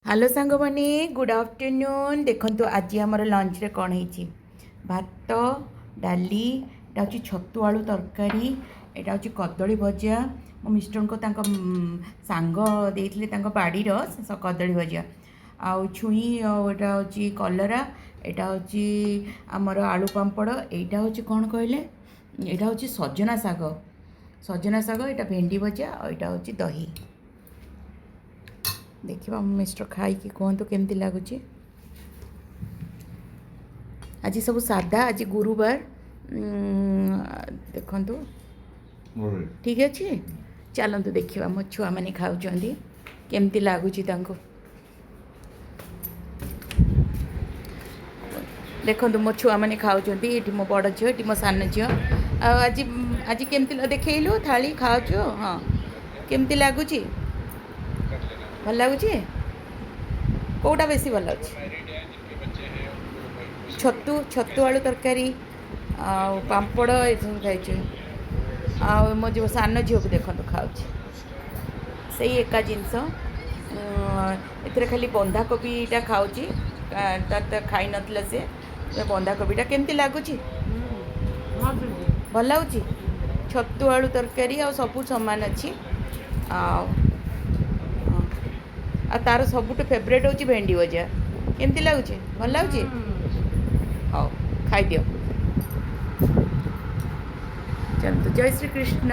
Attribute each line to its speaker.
Speaker 1: Hello सांग मैंने good afternoon देखो आज आम लंच रे कौन है भात डाली एटा हूँ छतु आलू तरकारी एटा हूँ कदली भजा मो मिस्टर को सांग देते बाड़ीर कदली भजा आउ छुई एटा हूँ कलरा एटा हूँ आमर आलू पापड़ एटा हूँ कौन कहले एटा हूँ सजना साग एटा भेंडी भजा और एटा हूँ दही देखा मिस्टर खाई कहतु केमती लगुच आज सब सादा आज गुरुवार देखु ठीक अच्छे चलतु देखा मो छुआ मैंने खाऊँ केमती लगुच देखो मो छुआ मैंने खाऊँ ये मो बड़ झील ये मो सान झील आज आज केमती देखलु थाली खाऊ हाँ केमती लगुच भल लगुच कौटा बेसी भल लगुच छतु छतु आलू तरकारी पापड़ ये सब खाई मो जो सान झील को देखो खाऊ से एका जिनस ए खाली बंधाकोबीटा खाऊँ खाई नथिला से बंधाकोबीटा केमती लगुच भल लगुच छतु आलू तरकारी आ सबू सामान अच्छी आ तार सबुठ फेवरेट हूँ भेंडी भजा केमती लगुच भल लगुच हाँ खाई दियो चलते जय श्री कृष्ण।